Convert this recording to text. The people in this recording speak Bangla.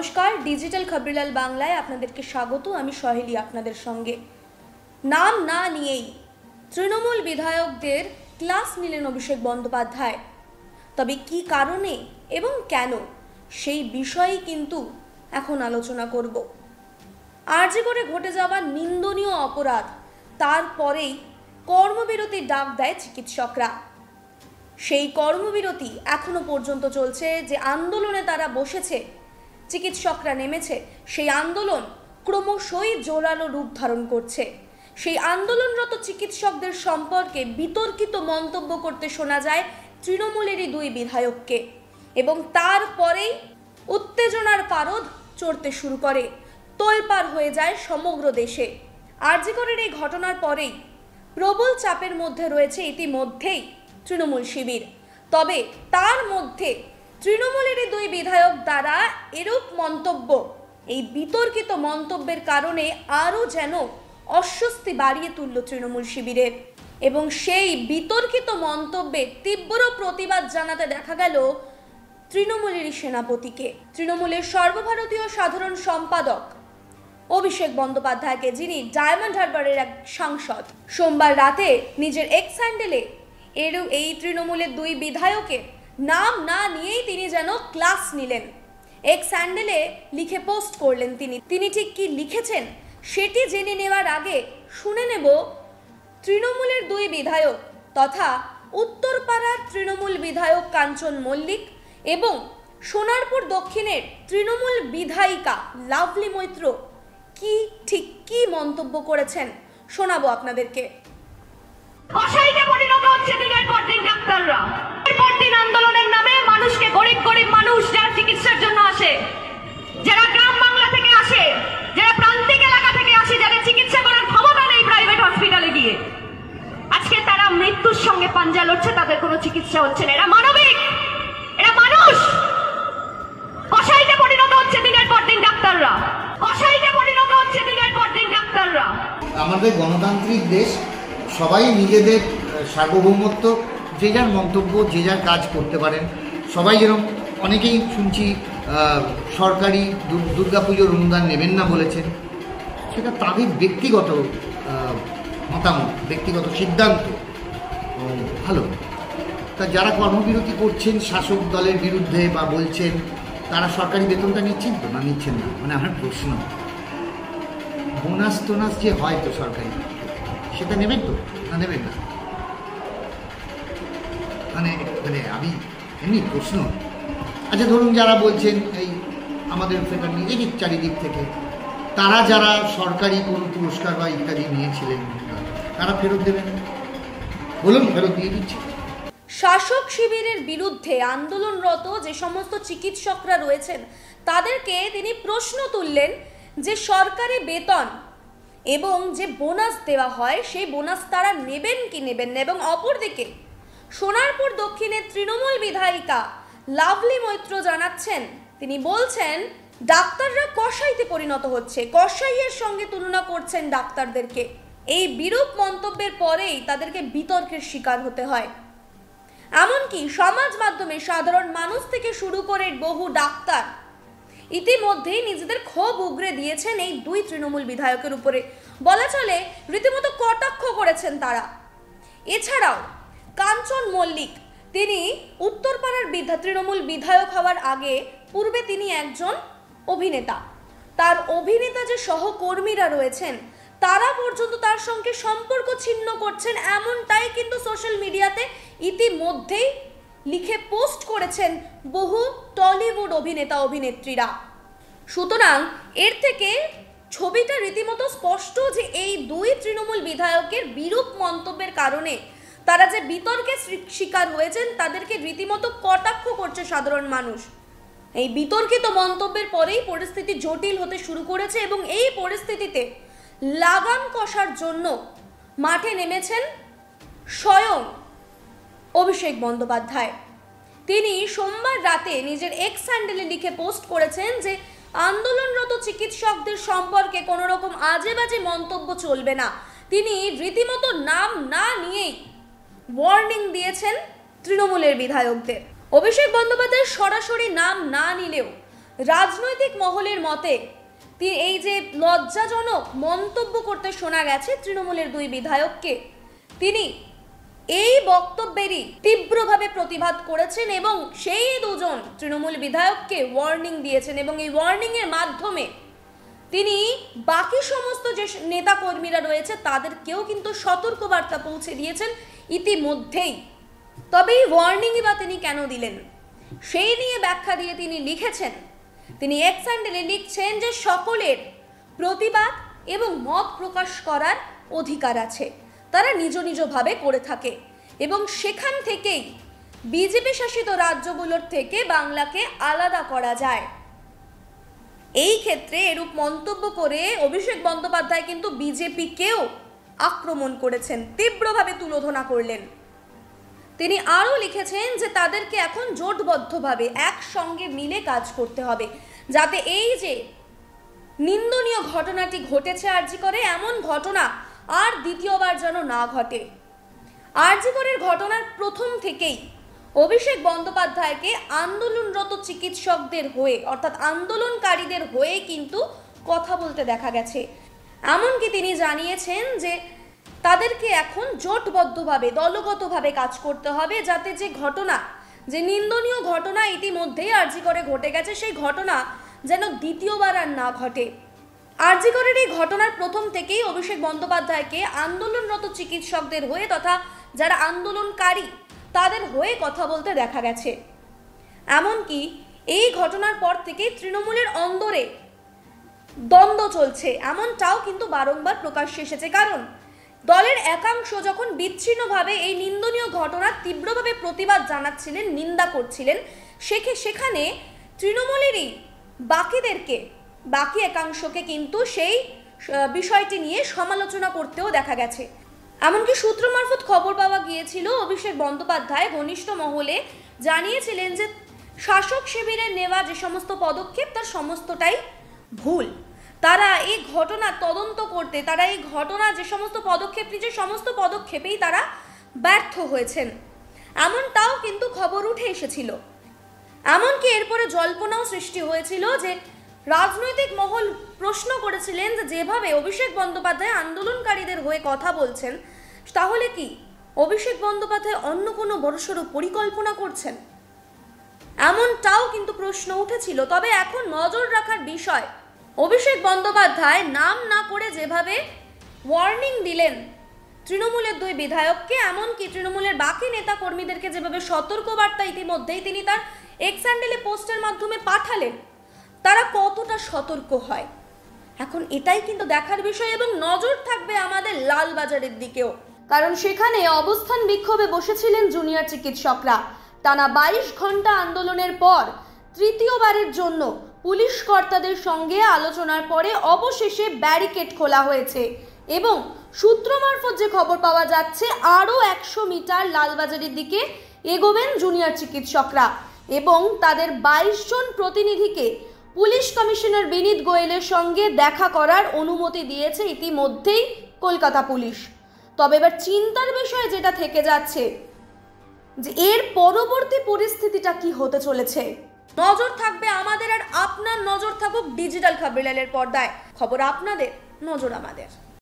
नमस्कार डिजिटल खबरीलाल बांगलाय आपनादेरके स्वागत। आमी सहेली आपनादेर संगे। नाम ना नियेई तृणमूल विधायकदेर क्लास निलेन अभिषेक बंदोपाध्याय। तबे कि कारणे एबं केन सेई विषये किन्तु एखन आलोचना करब। आरजे करे घटे जावा निंदनीय अपराध तारपरेई कर्मबिरतिर डाक देय चिकित्सकरा। सेई कर्मबिरति एखोनो पर्यन्त चलছে। जे आंदोलने तारा बसेছে, चिकित्सकरा नेमेছে, সেই आंदोलन ক্রমশই জোরালো রূপ ধারণ করছে। সেই আন্দোলনরত চিকিৎসকদের সম্পর্কে বিতর্কিত মন্তব্য করতে শোনা যায় তৃণমূলেরই দুই বিধায়ককে, এবং তারপরেই উত্তেজনার পারদ চড়তে শুরু করে। তোলপাড় হয়ে যায় সমগ্র দেশে। আরজি করের এই ঘটনার পরেই প্রবল চাপের মধ্যে রয়েছে ইতিমধ্যেই তৃণমূল শিবির। তবে তার মধ্যে তৃণমূলের দুই বিধায়ক দ্বারা এরূপ মন্তব্য, এই বিতর্কিত মন্তব্যের কারণে আরও যেন অস্বস্তি বাড়িয়ে তুলল তৃণমূল শিবিরের, এবং সেই বিতর্কিত মন্তব্যে তীব্র প্রতিবাদ জানাতে দেখা গেল তৃণমূলেরই সেনাপতিকে, তৃণমূলের সর্বভারতীয় সাধারণ সম্পাদক অভিষেক বন্দ্যোপাধ্যায়কে, যিনি ডায়মন্ড হারবারের এক সাংসদ। সোমবার রাতে নিজের এক্স হ্যান্ডেলে এই তৃণমূলের দুই বিধায়কের নাম না নিয়েই তিনি যেন ক্লাস নিলেন। এক্স হ্যান্ডেলে লিখে পোস্ট করলেন তিনি ঠিক কি লিখেছেন সেটি জেনে নেওয়ার আগে শুনে নেব তৃণমূলের দুই বিধায়ক তথা উত্তরপাড়ার তৃণমূল বিধায়ক কাঞ্চন মল্লিক এবং সোনারপুর দক্ষিণের তৃণমূল বিধায়িকা লাভলি মৈত্র কি মন্তব্য করেছেন শোনাবো আপনাদেরকে। কসাইতে পরিণত হচ্ছে দিনের পর দিন ডাক্তাররা। এরপর দিন আন্দোলনের নামে মানুষকে গরিব মানুষ যারা চিকিৎসার জন্য আসে, যারা গ্রাম বাংলা থেকে আসে, যারা প্রান্তিক এলাকা থেকে আসে, যারা চিকিৎসা করার ক্ষমতা নেই প্রাইভেট হসপিটালে গিয়ে, আজকে তারা মৃত্যুর সঙ্গে পাঞ্জা লড়ছে, তাদের কোনো চিকিৎসা হচ্ছে না। এরা মানবিক, এরা মানুষ। কসাইতে পরিণত হচ্ছে দিনের পর দিন ডাক্তাররা। কসাইতে পরিণত হচ্ছে দিনের পর দিন ডাক্তাররা। আমাদের গণতান্ত্রিক দেশ, সবাই নিজেদের সার্বভৌমত্ব, যে যার মন্তব্য যে যার কাজ করতে পারেন। সবাই যেরকম অনেকেই শুনছি সরকারি দুর্গাপুজোর অনুদান নেবেন না বলেছেন, সেটা তাদের ব্যক্তিগত মতামত, ব্যক্তিগত সিদ্ধান্ত। ভালো, তা যারা কর্মবিরতি করছেন শাসক দলের বিরুদ্ধে বা বলছেন, তারা সরকারি বেতনটা নিচ্ছেন তো না নিচ্ছেন না? মানে আমার প্রশ্ন, বোনাস টোনাস যে হয় তো সরকারি, সেটা নেবেন তো না নেবেন না? মানে আমি এমনি প্রশ্ন। আচ্ছা ধরুন যারা বলছেন এই আমাদের সেটা নিজেদের চারিদিক থেকে, তারা যারা সরকারি কোনো পুরস্কার বা ইত্যাদি নিয়েছিলেন, তারা ফেরত দেবেন? বলুন, ফেরত দিয়ে দিচ্ছে। শাসক শিবিরের বিরুদ্ধে আন্দোলনরত যে সমস্ত চিকিৎসকরা রয়েছেন তাদেরকে তিনি প্রশ্ন তুললেন যে সরকারি বেতন এবং যে বোনাস দেওয়া হয় সেই বোনাস তারা নেবেন কি নেবেন না। এবং অপরদিকে সোনারপুর দক্ষিণের তৃণমূল বিধায়িকা লাভলি মৈত্র জানাচ্ছেন, তিনি বলছেন ডাক্তাররা কসাইতে পরিণত হচ্ছে, কসাইয়ের সঙ্গে তুলনা করছেন ডাক্তারদেরকে। এই বিরূপ মন্তব্যের পরেই তাদেরকে বিতর্কের শিকার হতে হয়। এমনকি সমাজ মাধ্যমে সাধারণ মানুষ থেকে শুরু করে বহু ডাক্তার ইতিমধ্যেই নিজেদের ক্ষোভ উগরে দিয়েছেন এই দুই তৃণমূল বিধায়কের উপরে। বলা চলে রীতিমতো কটাক্ষ করেছেন তারা। এছাড়াও কাঞ্চন মল্লিক, তিনি উত্তরপাড়ার তৃণমূল বিধায়ক হওয়ার আগে পূর্বে তিনি একজন অভিনেতা। তার অভিনেতা যে সহকর্মীরা রয়েছেন তারা পর্যন্ত তার সঙ্গে সম্পর্ক ছিন্ন করছেন, এমনটাই কিন্তু সোশ্যাল মিডিয়াতে ইতিমধ্যেই লিখে পোস্ট করেছেন বহু টলিউড অভিনেতা অভিনেত্রীরা। সুতরাং এর থেকে ছবিটা রীতিমতো স্পষ্ট যে এই দুই তৃণমূল বিধায়কের বিরূপ মন্তব্যের কারণে তারা যে বিতর্কের শিকার হয়েছেন, তাদেরকে রীতিমতো কটাক্ষ করছে সাধারণ মানুষ। এই বিতর্কিত মন্তব্যের পরেই পরিস্থিতি জটিল হতে শুরু করেছে, এবং এই পরিস্থিতিতে লাগাম কষার জন্য মাঠে নেমেছেন স্বয়ং অভিষেক বন্দ্যোপাধ্যায়। তিনি সোমবার রাতে নিজের এক্স হ্যান্ডেলে লিখে পোস্ট করেছেন যে আন্দোলনরত চিকিৎসকদের সম্পর্কে কোনো রকম আজে বাজে মন্তব্য চলবে না। তিনি রীতিমতো নাম না নিয়েই ওয়ার্নিং দিয়েছেন তৃণমূলের বিধায়কদের। অভিষেক বন্দ্যোপাধ্যায় সরাসরি নাম না নিলেও রাজনৈতিক মহলের মতে এই যে লজ্জাজনক মন্তব্য করতে শোনা গেছে তৃণমূলের দুই বিধায়ককে, তিনি এই বক্তব্যেরই তীব্রভাবে প্রতিবাদ করেছেন এবং সেই দুজন তৃণমূল বিধায়ককে ওয়ার্নিং দিয়েছেন এবং এই ওয়ার্নিং এর মাধ্যমে তিনি বাকি সমস্ত যে নেতা কর্মীরা রয়েছে তাদেরকেও কিন্তু সতর্কবার্তা পৌঁছে দিয়েছেন ইতিমধ্যেই। তবে এই ওয়ার্নিংই বা তিনি কেন দিলেন সেই নিয়ে ব্যাখ্যা দিয়ে তিনি লিখেছেন, তিনি এক্স হ্যান্ডেলে লিখছেন যে সকলের প্রতিবাদ এবং মত প্রকাশ করার অধিকার আছে, তারা নিজ নিজভাবে করে থাকে এবং সেখান থেকেই বিজেপি শাসিত রাজ্যগুলোর থেকে বাংলাকে আলাদা করা যায়। এই ক্ষেত্রে এরূপ মন্তব্য করে অভিষেক বন্দ্যোপাধ্যায় কিন্তু বিজেপিকেও আক্রমণ করেছেন, তীব্রভাবে তুলোধনা করলেন। তিনি আরও লিখেছেন যে তাদেরকে এখন জোটবদ্ধভাবে একসঙ্গে মিলে কাজ করতে হবে, যাতে এই যে নিন্দনীয় ঘটনাটি ঘটেছে আরজি করে, এমন ঘটনা আর দ্বিতীয়বার যেন না ঘটে। আরজি করের ঘটনার প্রথম থেকেই অভিষেক বন্দ্যোপাধ্যায়কে আন্দোলনরত চিকিৎসকদের হয়ে অর্থাৎ আন্দোলনকারীদের হয়ে কিন্তু কথা বলতে দেখা গেছে। এমনকি তিনি জানিয়েছেন যে তাদেরকে এখন জোটবদ্ধভাবে দলগতভাবে কাজ করতে হবে, যাতে যে ঘটনা, যে নিন্দনীয় ঘটনা ইতিমধ্যেই আরজি করে ঘটে গেছে, সেই ঘটনা যেন দ্বিতীয়বার আর না ঘটে। আরজি করের এই ঘটনার প্রথম থেকেই অভিষেক বন্দ্যোপাধ্যায়কে আন্দোলনরত চিকিৎসকদের হয়ে তথা যারা আন্দোলনকারী তাদের হয়ে কথা বলতে দেখা গেছে। এমনকি এই ঘটনার পর থেকেই তৃণমূলের অন্দরে দ্বন্দ্ব চলছে, এমনটাও কিন্তু বারংবার প্রকাশ্যে এসেছে। কারণ দলের একাংশ যখন বিচ্ছিন্নভাবে এই নিন্দনীয় ঘটনার তীব্রভাবে প্রতিবাদ জানাচ্ছিলেন, নিন্দা করছিলেন, সেখানে তৃণমূলেরই বাকি একাংশকে কিন্তু সেই বিষয়টি নিয়ে সমালোচনা করতেও দেখা গেছে। এমনকি সূত্র মারফত খবর পাওয়া গিয়েছিল অভিষেক বন্দ্যোপাধ্যায় ঘনিষ্ঠ মহলে জানিয়েছিলেন যে শাসক শিবিরের নেওয়া যে সমস্ত পদক্ষেপ তার সমস্তটাই ভুল। তারা এই ঘটনা তদন্ত করতে, তারা এই ঘটনা যে সমস্ত পদক্ষেপ নিয়েছে সমস্ত পদক্ষেপেই তারা ব্যর্থ হয়েছেন, এমনটাও কিন্তু খবর উঠে এসেছিল। এমনকি এরপরে জল্পনাও সৃষ্টি হয়েছিল যে রাজনৈতিক মহল প্রশ্ন করেছিলেন যে যেভাবে অভিষেক বন্দ্যোপাধ্যায় আন্দোলনকারীদের হয়ে কথা বলছেন, তাহলে কি অভিষেক বন্দ্যোপাধ্যায় অন্য কোনো বড়সড় পরিকল্পনা করছেন, এমনটাও কিন্তু প্রশ্ন উঠেছিল। তবে এখন নজর রাখার বিষয়, অভিষেক বন্দ্যোপাধ্যায় নাম না করে যেভাবে ওয়ার্নিং দিলেন তৃণমূলের দুই বিধায়ককে, এমনকি তৃণমূলের বাকি নেতা কর্মীদেরকে যেভাবে সতর্কবার্তা ইতিমধ্যেই তিনি তার এক্স হ্যান্ডেলে পোস্টের মাধ্যমে পাঠালেন, তারা কতটা সতর্ক হয় এখন এটাই কিন্তু দেখার বিষয়। এবং নজর থাকবে আমাদের লালবাজারের দিকেও, কারণ সেখানে অবস্থান বিক্ষোভে বসেছিলেন জুনিয়র চিকিৎসকরা। টানা 22 ঘন্টা আন্দোলনের পর তৃতীয়বারের জন্য পুলিশ কর্তাদের সঙ্গে আলোচনার পরে অবশেষে ব্যারিকেড খোলা হয়েছে এবং সূত্র মারফত যে খবর পাওয়া যাচ্ছে আরও 100 মিটার লালবাজারের দিকে এগোবেন জুনিয়র চিকিৎসকরা এবং তাদের 22 জন প্রতিনিধিকে পুলিশ কমিশনার বিনীত গোয়েলের সঙ্গে দেখা করার অনুমতি দিয়েছে ইতিমধ্যেই কলকাতা পুলিশ। তবে এবার চিন্তার বিষয় যেটা থেকে যাচ্ছে যে এর পরবর্তী পরিস্থিতিটা কি হতে চলেছে। নজর থাকবে আমাদের, আর আপনার নজর থাকুক ডিজিটাল খবরের পর্দায়। খবর আপনাদের, নজর আমাদের।